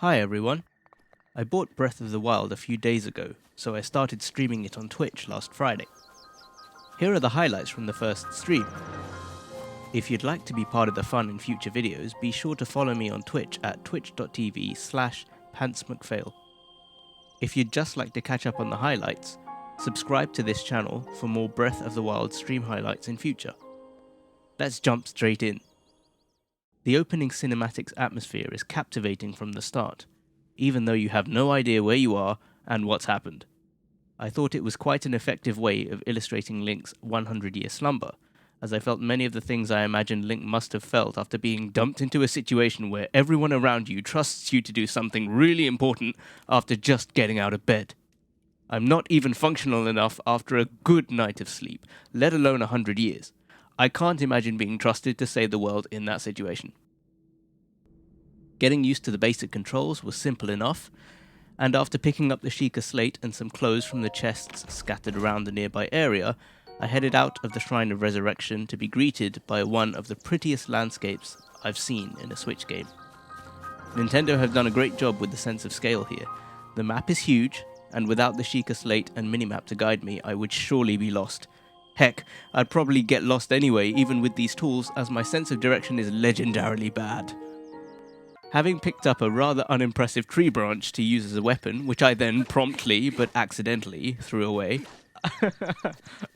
Hi everyone. I bought Breath of the Wild a few days ago, so I started streaming it on Twitch last Friday. Here are the highlights from the first stream. If you'd like to be part of the fun in future videos, be sure to follow me on Twitch at twitch.tv/pantsmcphail. If you'd just like to catch up on the highlights, subscribe to this channel for more Breath of the Wild stream highlights in future. Let's jump straight in. The opening cinematic's atmosphere is captivating from the start, even though you have no idea where you are and what's happened. I thought it was quite an effective way of illustrating Link's 100-year slumber, as I felt many of the things I imagined Link must have felt after being dumped into a situation where everyone around you trusts you to do something really important after just getting out of bed. I'm not even functional enough after a good night of sleep, let alone 100 years. I can't imagine being trusted to save the world in that situation. Getting used to the basic controls was simple enough, and after picking up the Sheikah slate and some clothes from the chests scattered around the nearby area, I headed out of the Shrine of Resurrection to be greeted by one of the prettiest landscapes I've seen in a Switch game. Nintendo have done a great job with the sense of scale here. The map is huge, and without the Sheikah slate and minimap to guide me, I would surely be lost. Heck, I'd probably get lost anyway, even with these tools, as my sense of direction is legendarily bad. Having picked up a rather unimpressive tree branch to use as a weapon, which I then promptly, but accidentally, threw away.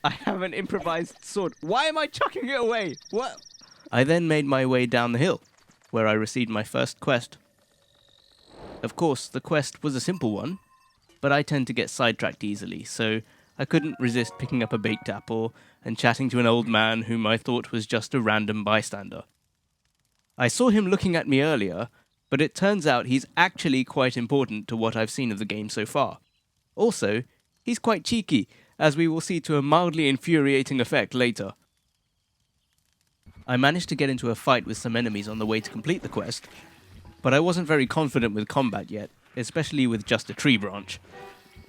I have an improvised sword. Why am I chucking it away? What? I then made my way down the hill, where I received my first quest. Of course, the quest was a simple one, but I tend to get sidetracked easily, so I couldn't resist picking up a baked apple and chatting to an old man whom I thought was just a random bystander. I saw him looking at me earlier, but it turns out he's actually quite important to what I've seen of the game so far. Also, he's quite cheeky, as we will see to a mildly infuriating effect later. I managed to get into a fight with some enemies on the way to complete the quest, but I wasn't very confident with combat yet, especially with just a tree branch.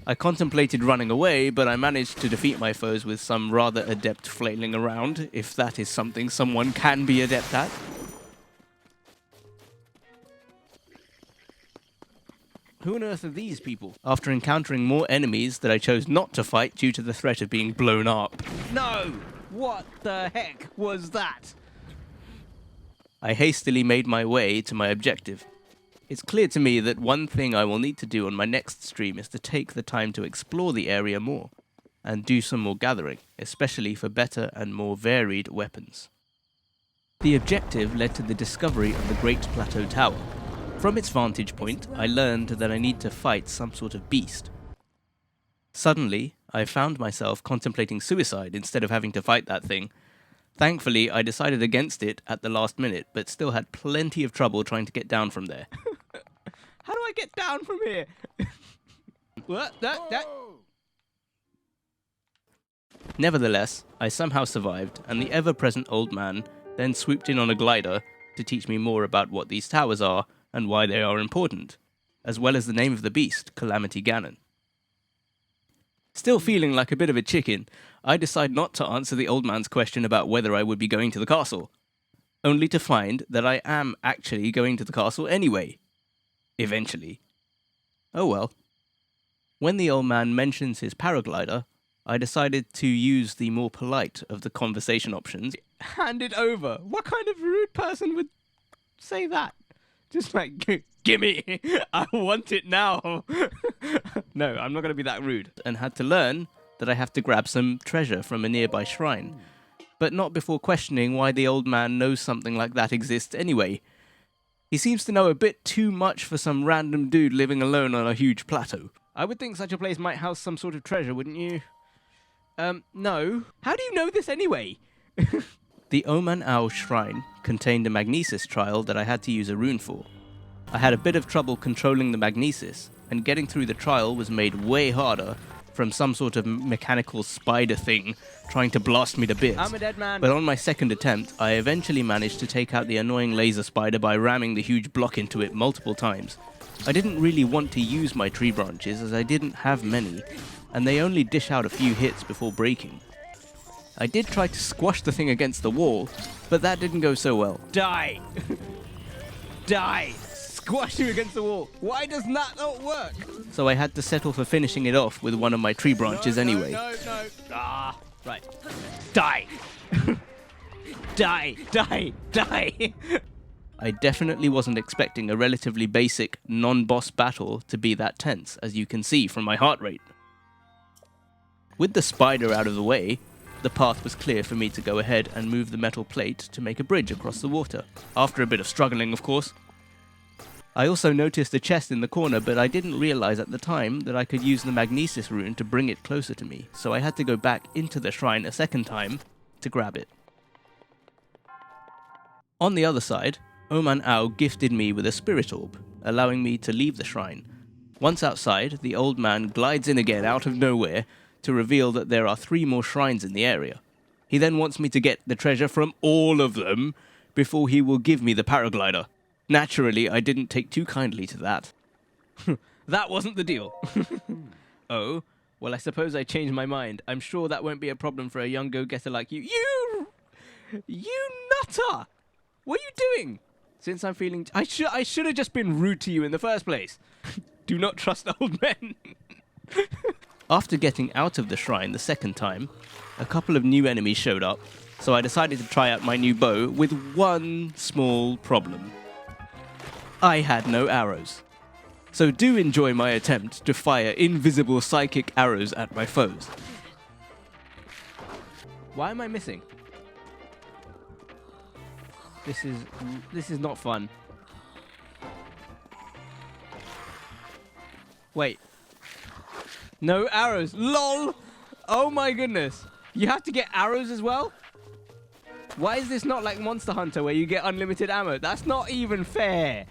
I contemplated running away, but I managed to defeat my foes with some rather adept flailing around, if that is something someone can be adept at. Who on earth are these people? After encountering more enemies that I chose not to fight due to the threat of being blown up. No! What the heck was that? I hastily made my way to my objective. It's clear to me that one thing I will need to do on my next stream is to take the time to explore the area more, and do some more gathering, especially for better and more varied weapons. The objective led to the discovery of the Great Plateau Tower. From its vantage point, I learned that I need to fight some sort of beast. Suddenly, I found myself contemplating suicide instead of having to fight that thing. Thankfully, I decided against it at the last minute, but still had plenty of trouble trying to get down from there. How do I get down from here? What? That? Nevertheless, I somehow survived, and the ever-present old man then swooped in on a glider to teach me more about what these towers are and why they are important, as well as the name of the beast, Calamity Ganon. Still feeling like a bit of a chicken, I decide not to answer the old man's question about whether I would be going to the castle, only to find that I am actually going to the castle anyway. Eventually. Oh well. When the old man mentions his paraglider, I decided to use the more polite of the conversation options. Hand it over. What kind of rude person would say that? Just like, gimme, I want it now. No, I'm not going to be that rude. And had to learn that I have to grab some treasure from a nearby shrine, but not before questioning why the old man knows something like that exists anyway. He seems to know a bit too much for some random dude living alone on a huge plateau. I would think such a place might house some sort of treasure, wouldn't you? No. How do you know this anyway? The Oman Owl Shrine contained a magnesis trial that I had to use a rune for. I had a bit of trouble controlling the magnesis, and getting through the trial was made way harder from some sort of mechanical spider thing trying to blast me to bits. I'm a dead man. But on my second attempt, I eventually managed to take out the annoying laser spider by ramming the huge block into it multiple times. I didn't really want to use my tree branches as I didn't have many, and they only dish out a few hits before breaking. I did try to squash the thing against the wall, but that didn't go so well. Die! Die! squash you against the wall. Why does that not work? So I had to settle for finishing it off with one of my tree branches anyway. No. Ah, right. Die. Die. I definitely wasn't expecting a relatively basic, non-boss battle to be that tense, as you can see from my heart rate. With the spider out of the way, the path was clear for me to go ahead and move the metal plate to make a bridge across the water, after a bit of struggling, of course. I also noticed a chest in the corner, but I didn't realize at the time that I could use the magnesis rune to bring it closer to me, so I had to go back into the shrine a second time to grab it. On the other side, Oman Ao gifted me with a spirit orb, allowing me to leave the shrine. Once outside, the old man glides in again out of nowhere to reveal that there are 3 more shrines in the area. He then wants me to get the treasure from all of them before he will give me the paraglider. Naturally, I didn't take too kindly to that. That wasn't the deal. Oh, well, I suppose I changed my mind. I'm sure that won't be a problem for a young go-getter like you. You nutter! What are you doing? Since I'm feeling... I should have just been rude to you in the first place. Do not trust old men. After getting out of the shrine the second time, a couple of new enemies showed up, so I decided to try out my new bow with one small problem. I had no arrows. So do enjoy my attempt to fire invisible psychic arrows at my foes. Why am I missing? This is not fun. Wait. No arrows. LOL! Oh my goodness. You have to get arrows as well? Why is this not like Monster Hunter where you get unlimited ammo? That's not even fair.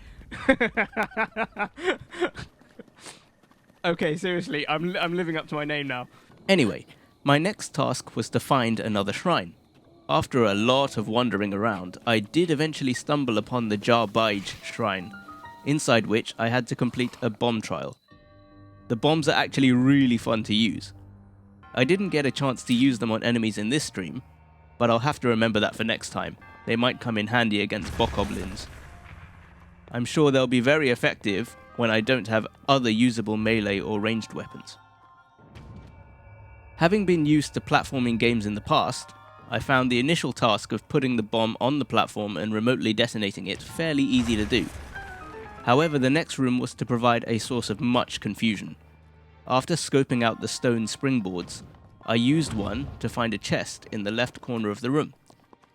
Okay, seriously, I'm living up to my name now. Anyway, my next task was to find another shrine. After a lot of wandering around, I did eventually stumble upon the Baij shrine, inside which I had to complete a bomb trial. The bombs are actually really fun to use. I didn't get a chance to use them on enemies in this stream, but I'll have to remember that for next time. They might come in handy against bokoblins. I'm sure they'll be very effective when I don't have other usable melee or ranged weapons. Having been used to platforming games in the past, I found the initial task of putting the bomb on the platform and remotely detonating it fairly easy to do. However, the next room was to provide a source of much confusion. After scoping out the stone springboards, I used one to find a chest in the left corner of the room,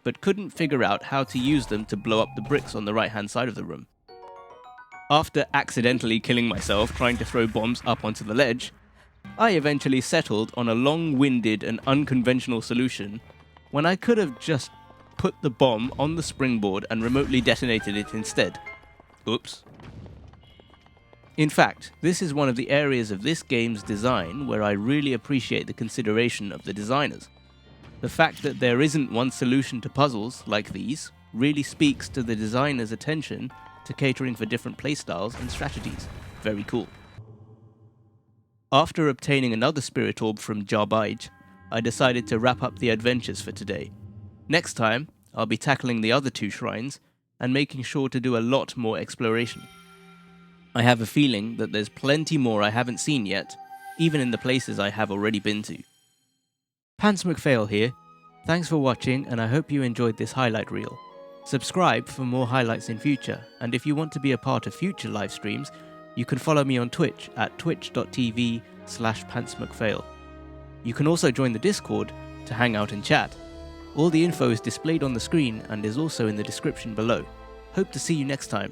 but couldn't figure out how to use them to blow up the bricks on the right hand side of the room. After accidentally killing myself trying to throw bombs up onto the ledge, I eventually settled on a long-winded and unconventional solution when I could have just put the bomb on the springboard and remotely detonated it instead. Oops. In fact, this is one of the areas of this game's design where I really appreciate the consideration of the designers. The fact that there isn't one solution to puzzles like these really speaks to the designer's attention to catering for different playstyles and strategies. Very cool. After obtaining another spirit orb from Baij, I decided to wrap up the adventures for today. Next time, I'll be tackling the other 2 shrines and making sure to do a lot more exploration. I have a feeling that there's plenty more I haven't seen yet, even in the places I have already been to. Pants McPhail here. Thanks for watching, and I hope you enjoyed this highlight reel. Subscribe for more highlights in future, and if you want to be a part of future live streams, you can follow me on Twitch at twitch.tv/pantsmcphail. You can also join the Discord to hang out and chat. All the info is displayed on the screen and is also in the description below. Hope to see you next time.